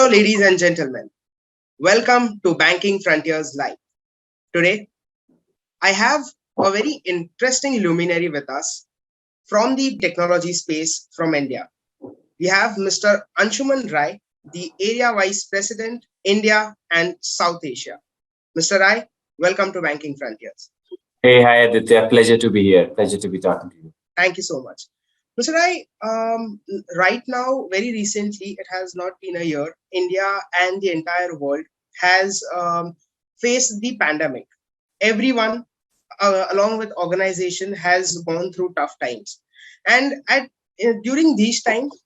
Hello, ladies and gentlemen. Welcome to Banking Frontiers Live. Today, I have a very interesting luminary with us from the technology space from India. We have Mr. Anshuman Rai, the Area Vice President, India and South Asia. Mr. Rai, welcome to Banking Frontiers. Hey, hi Aditya. Pleasure to be here. Pleasure to be talking to you. Thank you so much. Mr. Rai, right now, very recently, it has not been a year, India and the entire world has faced the pandemic. Everyone, along with organization, has gone through tough times. And during these times,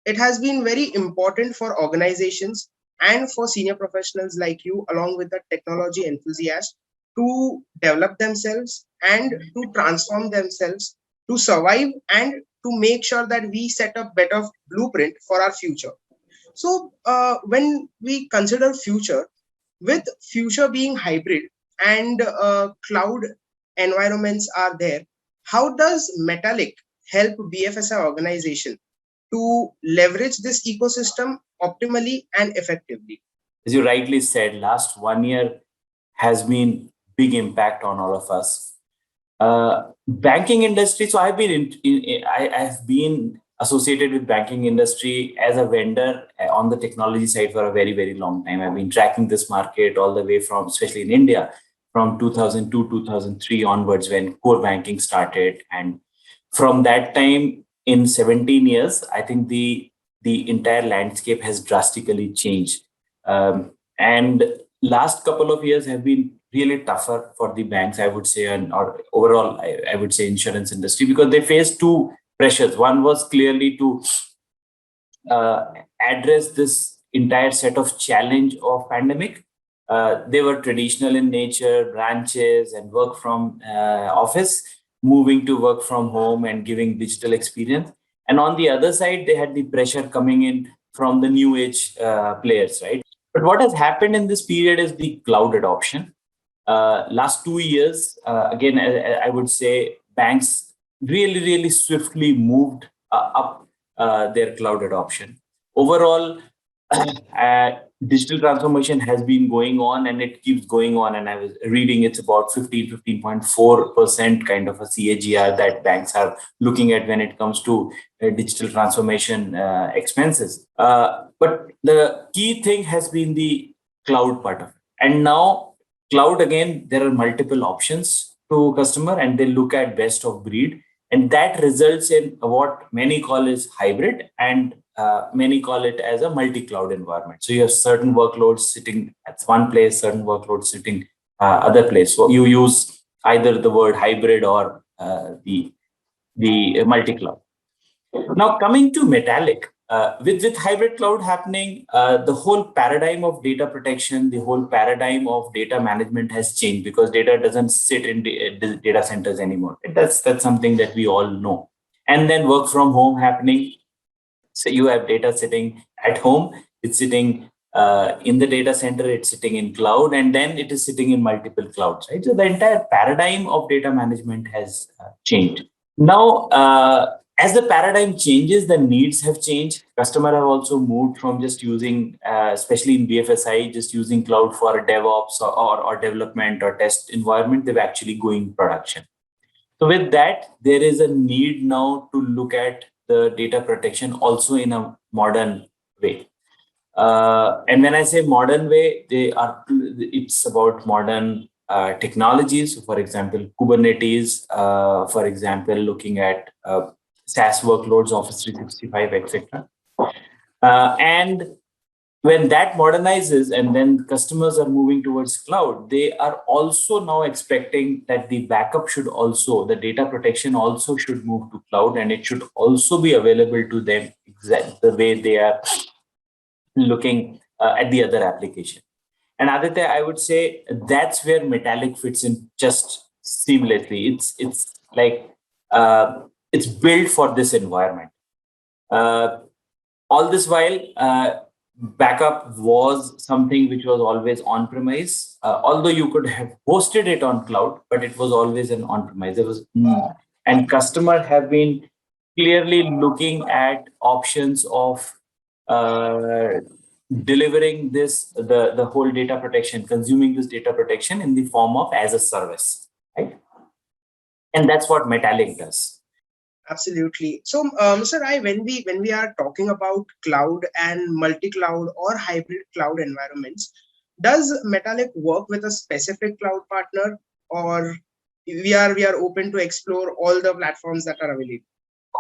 it has been very important for organizations and for senior professionals like you, along with the technology enthusiasts, to develop themselves and to transform themselves to survive and to make sure that we set a better blueprint for our future. So when we consider future, with future being hybrid and cloud environments are there, how does Metallic help BFSI organization to leverage this ecosystem optimally and effectively? As you rightly said, last 1 year has been big impact on all of us. Banking industry. So I've been associated with banking industry as a vendor on the technology side for a very, very long time. I've been tracking this market all the way from, especially in India, from 2002, 2003 onwards when core banking started. And from that time, in 17 years, I think the entire landscape has drastically changed. And last couple of years have been really tougher for the banks, I would say, or overall, I would say insurance industry, because they faced two pressures. One was clearly to address this entire set of challenge of pandemic. They were traditional in nature, branches and work from office, moving to work from home and giving digital experience. And on the other side, they had the pressure coming in from the new age players, right? But what has happened in this period is the cloud adoption. Last 2 years, again, I would say banks really swiftly moved up their cloud adoption. Overall, digital transformation has been going on and it keeps going on. And I was reading it's about 15.4% kind of a CAGR that banks are looking at when it comes to digital transformation expenses. But the key thing has been the cloud part of it. And now cloud, again, there are multiple options to customer and they look at best of breed. And that results in what many call is hybrid and many call it as a multi-cloud environment. So you have certain workloads sitting at one place, certain workloads sitting other place. So you use either the word hybrid or the multi-cloud. Now coming to Metallic, with hybrid cloud happening, the whole paradigm of data protection, the whole paradigm of data management has changed because data doesn't sit in the data centers anymore. That's something that we all know. And then work from home happening. So you have data sitting at home, it's sitting in the data center, it's sitting in cloud, and then it is sitting in multiple clouds, right? So the entire paradigm of data management has changed. Now, as the paradigm changes, the needs have changed. Customers have also moved from just using, especially in BFSI, just using cloud for DevOps or development or test environment. They're actually going production. So with that, there is a need now to look at the data protection also in a modern way. And when I say modern way, it's about modern technologies. So for example, Kubernetes, for example, looking at SaaS workloads, Office 365, etc. And when that modernizes and then customers are moving towards cloud, they are also now expecting that the backup should also, the data protection also should move to cloud, and it should also be available to them exactly the way they are looking at the other application. And Aditya, I would say that's where Metallic fits in just seamlessly. It's like it's built for this environment. All this while, backup was something which was always on-premise, although you could have hosted it on cloud, but it was always an on-premise. It was, and customers have been clearly looking at options of delivering the whole data protection, consuming this data protection in the form of as a service, right? And that's what Metallic does. Absolutely. So, Mr. Rai, when we are talking about cloud and multi-cloud or hybrid cloud environments, does Metallic work with a specific cloud partner, or we are open to explore all the platforms that are available?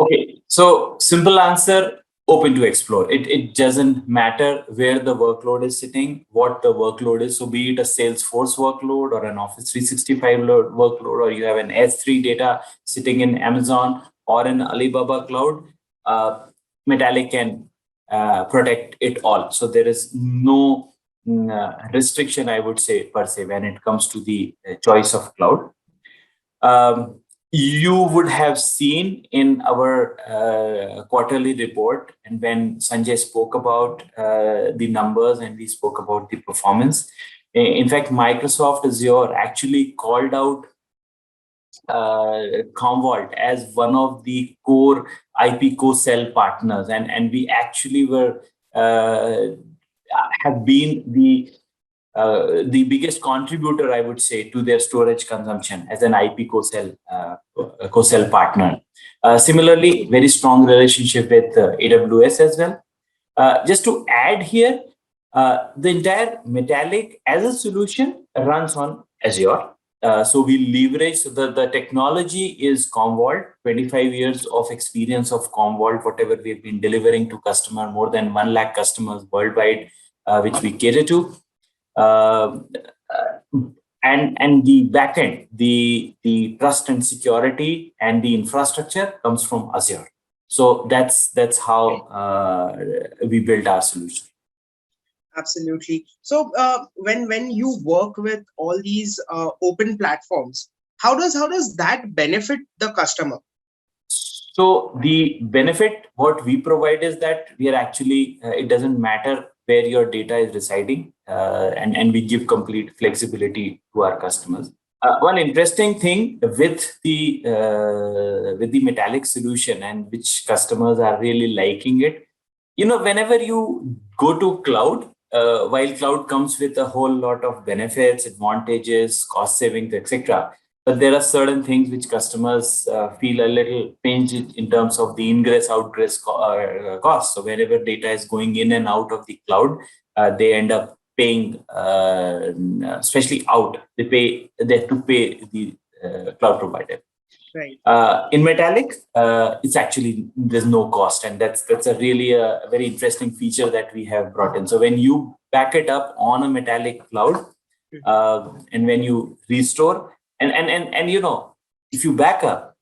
Okay, so simple answer, open to explore. It doesn't matter where the workload is sitting, what the workload is. So be it a Salesforce workload or an Office 365 workload, or you have an S3 data sitting in Amazon or in Alibaba cloud, Metallic can protect it all. So there is no restriction, I would say, per se, when it comes to the choice of cloud. You would have seen in our quarterly report, and when Sanjay spoke about the numbers and we spoke about the performance. In fact, Microsoft Azure actually called out Commvault as one of the core IP co-sell partners, and we actually were have been the biggest contributor, I would say, to their storage consumption as an IP co-sell partner. Similarly, very strong relationship with AWS as well. Just to add here, the entire Metallic as a solution runs on Azure. So we leverage the technology is Commvault, 25 years of experience of Commvault, whatever we've been delivering to customer, more than 1 lakh customers worldwide, which we cater to. And the backend, the trust and security and the infrastructure comes from Azure. So that's how we build our solution. Absolutely. So when you work with all these open platforms, how does that benefit the customer? So the benefit what we provide is that we are actually it doesn't matter where your data is residing, and we give complete flexibility to our customers. One interesting thing with the Metallic solution, and which customers are really liking it, whenever you go to cloud, while cloud comes with a whole lot of benefits, advantages, cost savings, etc., but there are certain things which customers feel a little pinch in terms of the ingress outgress cost. So wherever data is going in and out of the cloud, they end up paying, especially out. They have to pay the cloud provider. Right. In Metallic, it's actually there's no cost, and that's a really a very interesting feature that we have brought in. So when you back it up on a Metallic cloud, and when you restore, and if you back up,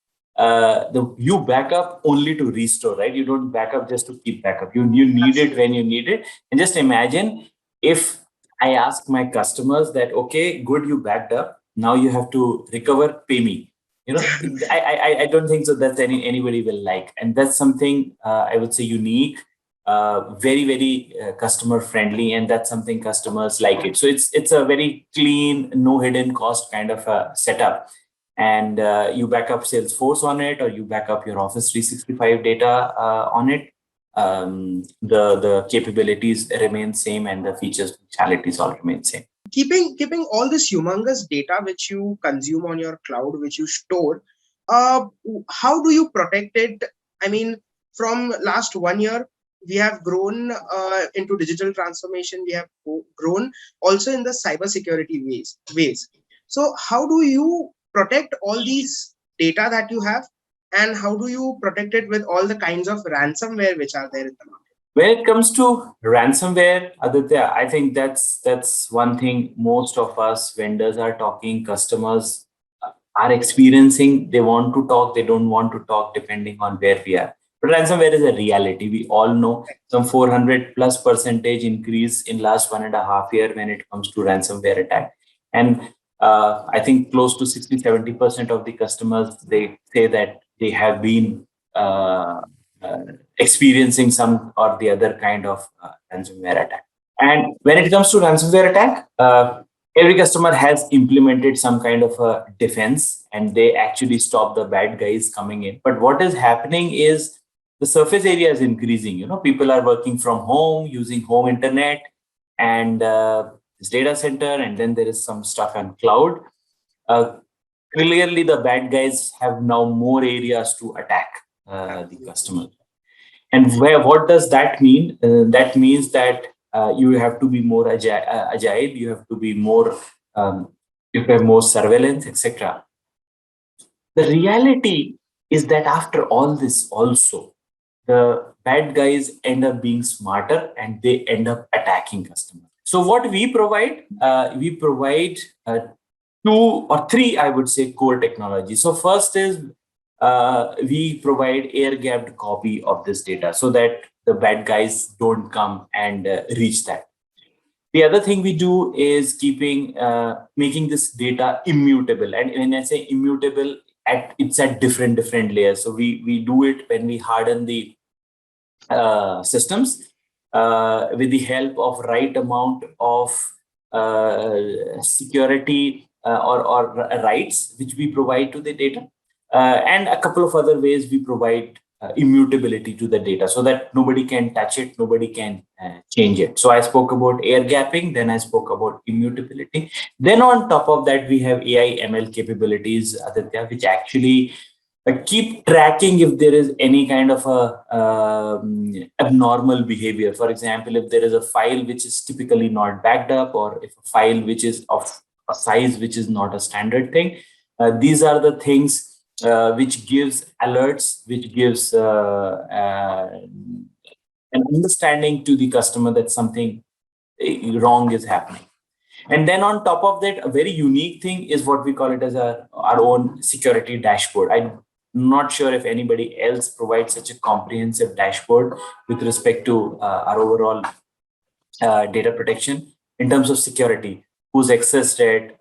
you back up only to restore, right? You don't back up just to keep backup. You need it when you need it. And just imagine if I ask my customers that, okay, good, you backed up. Now you have to recover, pay me. I don't think so that anybody will like, and that's something I would say unique, very very customer friendly, and that's something customers like it. So it's a very clean, no hidden cost kind of a setup, and you back up Salesforce on it, or you back up your Office 365 data on it. The capabilities remain same, and the features, functionalities all remain same. Keeping all this humongous data which you consume on your cloud, which you store, how do you protect it? I mean, from last 1 year, we have grown into digital transformation. We have grown also in the cybersecurity ways. So how do you protect all these data that you have, and how do you protect it with all the kinds of ransomware which are there in the market? When it comes to ransomware, Aditya, I think that's one thing most of us vendors are talking, customers are experiencing. They want to talk, they don't want to talk, depending on where we are. But ransomware is a reality. We all know some 400+% increase in last 1.5 years when it comes to ransomware attack. And I think close to 60-70% of the customers, they say that they have been experiencing some or the other kind of ransomware attack. And when it comes to ransomware attack, every customer has implemented some kind of a defense, and they actually stop the bad guys coming in. But what is happening is the surface area is increasing. People are working from home, using home internet, and this data center, and then there is some stuff on cloud. Clearly, the bad guys have now more areas to attack the customer. And what does that mean? That means that you have to be more agile. You have to be more, you have more surveillance, etc. The reality is that after all this, also the bad guys end up being smarter and they end up attacking customers. So what we provide, two or three, I would say, core technologies. So first is we provide air-gapped copy of this data so that the bad guys don't come and reach that. The other thing we do is making this data immutable. And when I say immutable, it's at different layers. So we do it when we harden the systems with the help of right amount of security or rights which we provide to the data, and a couple of other ways we provide immutability to the data so that nobody can touch it, nobody can change it. So I spoke about air gapping, then I spoke about immutability. Then on top of that, we have AI ML capabilities, Aditya, which actually keep tracking if there is any kind of abnormal behavior. For example, if there is a file which is typically not backed up, or if a file which is of a size which is not a standard thing, these are the things which gives alerts, which gives an understanding to the customer that something wrong is happening. And then on top of that, a very unique thing is what we call it as our own security dashboard. I'm not sure if anybody else provides such a comprehensive dashboard with respect to our overall data protection in terms of security. Who's accessed it,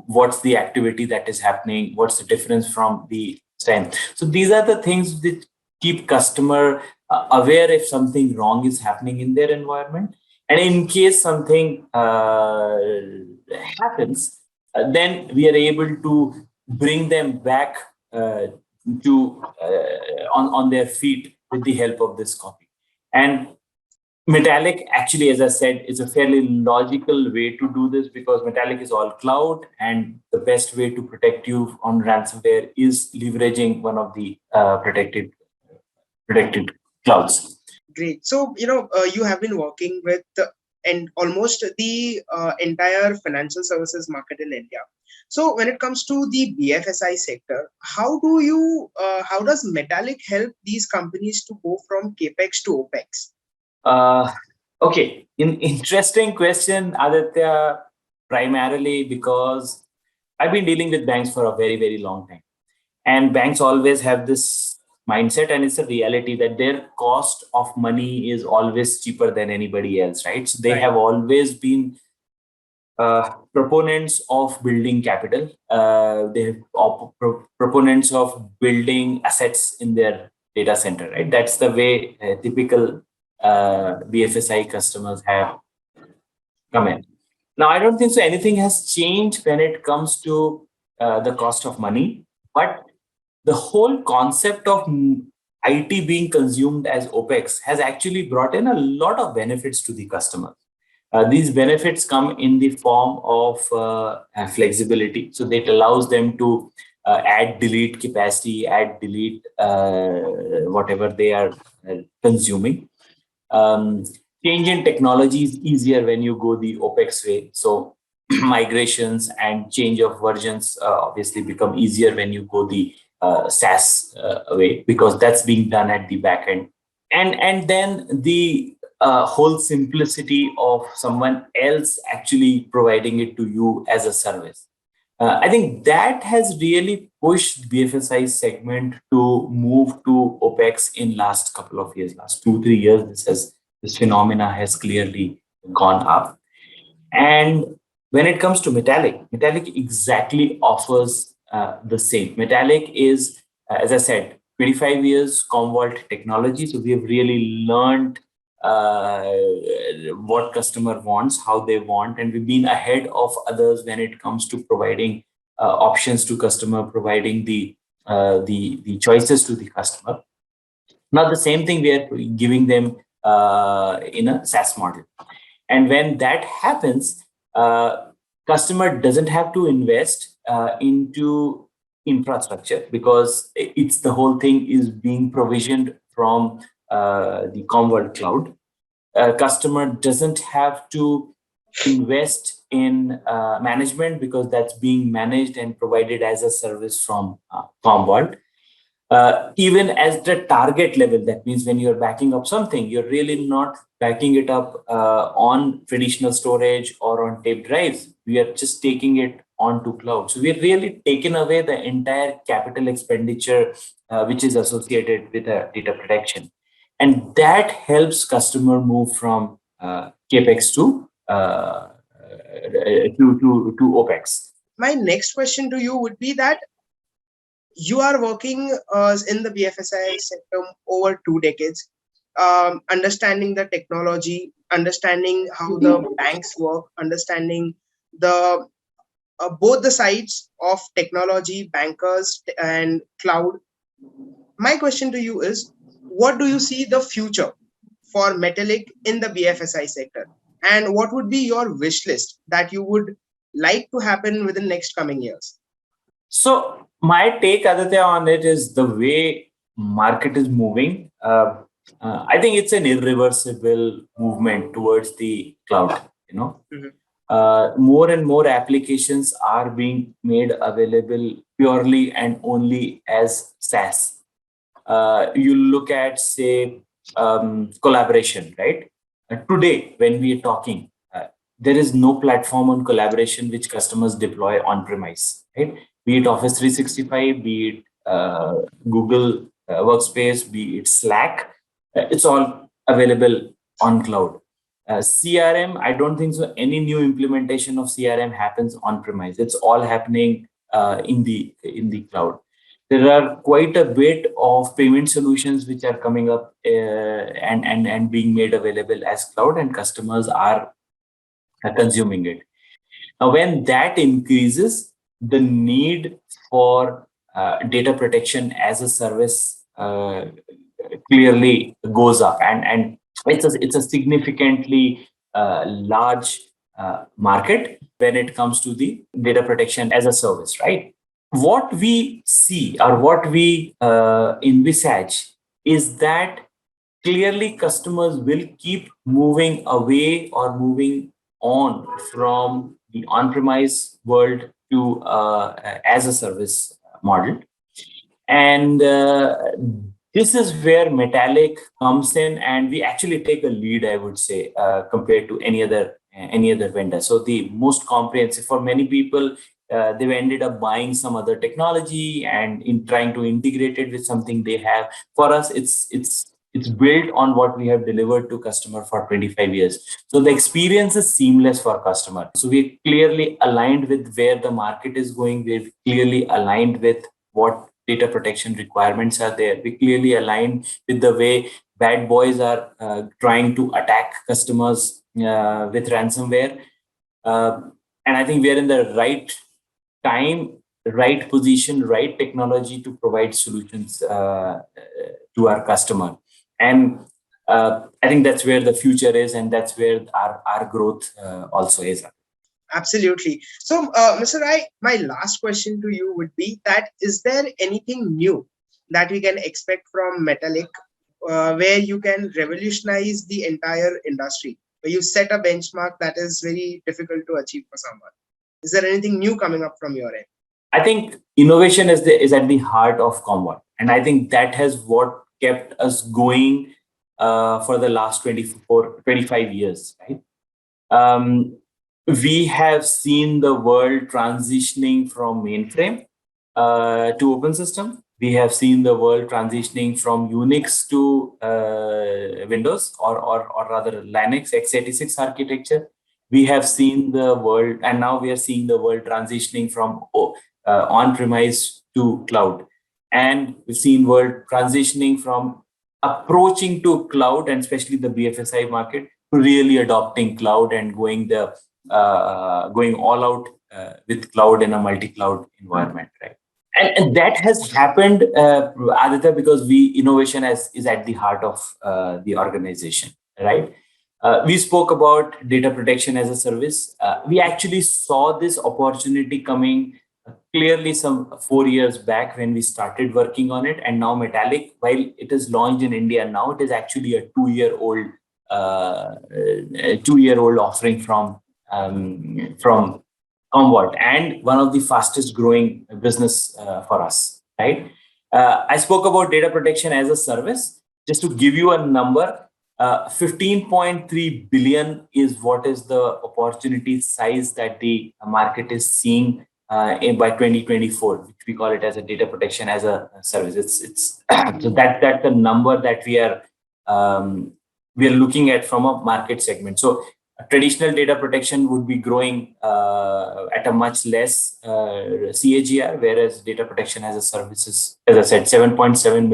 what's the activity that is happening, what's the difference from the time. So these are the things that keep customer aware if something wrong is happening in their environment. And in case something happens, then we are able to bring them back on their feet with the help of this copy. And Metallic, actually, as I said, is a fairly logical way to do this because Metallic is all cloud, and the best way to protect you on ransomware is leveraging one of the protected clouds. Great. So, you have been working with and almost the entire financial services market in India. So, when it comes to the BFSI sector, how does Metallic help these companies to go from capex to opex? Okay, interesting question, Aditya, primarily because I've been dealing with banks for a very, very long time. And banks always have this mindset, and it's a reality that their cost of money is always cheaper than anybody else, right? So they have always been proponents of building capital. They have proponents of building assets in their data center, right? That's the way typical BFSI customers have come in. Now, I don't think so anything has changed when it comes to the cost of money, but the whole concept of IT being consumed as OPEX has actually brought in a lot of benefits to the customer. These benefits come in the form of flexibility. So that allows them to add, delete capacity, add, delete whatever they are consuming. Change in technology is easier when you go the OPEX way. So migrations and change of versions obviously become easier when you go the SaaS way, because that's being done at the back end. And then the whole simplicity of someone else actually providing it to you as a service. I think that has really pushed BFSI segment to move to OPEX in last couple of years, last 2-3 years. This phenomena has clearly gone up. And when it comes to Metallic exactly offers the same. Metallic is, as I said, 25 years Commvault technology. So we have really learned what customer wants, how they want, and we've been ahead of others when it comes to providing options to customer, providing the choices to the customer. Now, the same thing we are giving them in a SaaS model. And when that happens, customer doesn't have to invest into infrastructure, because it's the whole thing is being provisioned from the Commvault cloud. Customer doesn't have to invest in management, because that's being managed and provided as a service from Commvault. Even at the target level, that means when you're backing up something, you're really not backing it up on traditional storage or on tape drives. We are just taking it onto cloud. So we're really taken away the entire capital expenditure which is associated with data protection. And that helps customer move from capex to opex. My next question to you would be that you are working in the BFSI sector over 2 decades, understanding the technology, understanding how the banks work, understanding the both the sides of technology, bankers, and cloud. My question to you is, what do you see the future for Metallic in the BFSI sector? And what would be your wish list that you would like to happen within next coming years? So my take, Aditya, on it is the way market is moving. I think it's an irreversible movement towards the cloud. More and more applications are being made available purely and only as SaaS. You look at, say, collaboration, right? Today, when we are talking, there is no platform on collaboration which customers deploy on premise, right? Be it Office 365, be it Google Workspace, be it Slack, it's all available on cloud. CRM, I don't think so. Any new implementation of CRM happens on premise. It's all happening in the cloud. There are quite a bit of payment solutions which are coming up and being made available as cloud, and customers are consuming it. Now, when that increases, the need for data protection as a service clearly goes up, and it's a significantly large market when it comes to the data protection as a service, right? What we see or what we envisage is that clearly customers will keep moving away or moving on from the on-premise world to as a service model. And this is where Metallic comes in, and we actually take a lead, I would say, compared to any other vendor. So the most comprehensive for many people, they've ended up buying some other technology and in trying to integrate it with something they have. For us, it's built on what we have delivered to customer for 25 years. So the experience is seamless for customer. So we're clearly aligned with where the market is going. We're clearly aligned with what data protection requirements are there. We clearly align with the way bad boys are trying to attack customers with ransomware. And I think we are in the right time, right position, right technology to provide solutions to our customer. And I think that's where the future is, and that's where our growth also is. Absolutely. So, Mr. Rai, my last question to you would be that, is there anything new that we can expect from Metallic where you can revolutionize the entire industry, where you set a benchmark that is very difficult to achieve for someone? Is there anything new coming up from your end? I think innovation is at the heart of Commvault. And I think that has what kept us going for the last 25 years, right? We have seen the world transitioning from mainframe to open system. We have seen the world transitioning from Unix to Windows, or rather Linux x86 architecture. We have seen the world, and now we are seeing the world transitioning from on-premise to cloud. And we've seen world transitioning from approaching to cloud, and especially the BFSI market, to really adopting cloud and going all out with cloud in a multi-cloud environment, right? And that has happened, Aditya, because innovation is at the heart of the organization, right? We spoke about data protection as a service. We actually saw this opportunity coming clearly some 4 years back when we started working on it. And now Metallic, while it is launched in India now, it is actually a 2-year-old offering from Commvault, and one of the fastest growing business for us, right? I spoke about data protection as a service. Just to give you a number, 15.3 billion is what is the opportunity size that the market is seeing by 2024, which we call it as a data protection as a service. It's so that's the number that we are looking at from a market segment. So traditional data protection would be growing at a much less CAGR, whereas data protection as a service is, as I said, 7.7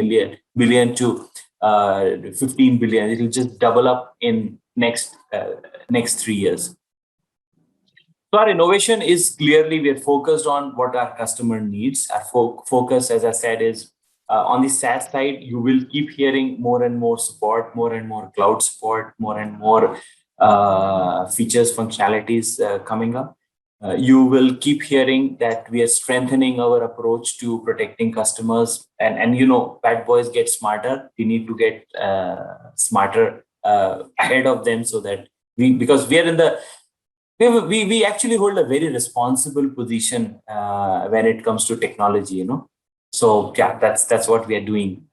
billion to 15 billion. It will just double up in next 3 years. So our innovation is clearly, we are focused on what our customer needs. Our focus, as I said, is on the SaaS side. You will keep hearing more and more support, more and more cloud support, more and more features, functionalities coming up. You will keep hearing that we are strengthening our approach to protecting customers. And you know, bad boys get smarter. We need to get smarter ahead of them, so that because we are in the we actually hold a very responsible position when it comes to technology, you know. So yeah, that's what we are doing.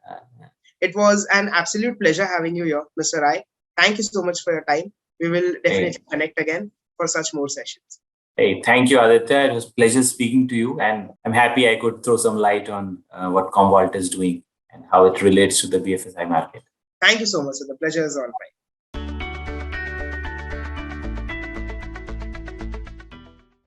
It was an absolute pleasure having you here, Mr. Rai. Thank you so much for your time. We will definitely connect again for such more sessions. Hey, thank you, Aditya. It was a pleasure speaking to you, and I'm happy I could throw some light on what Commvault is doing and how it relates to the BFSI market. Thank you so much. The pleasure is all mine.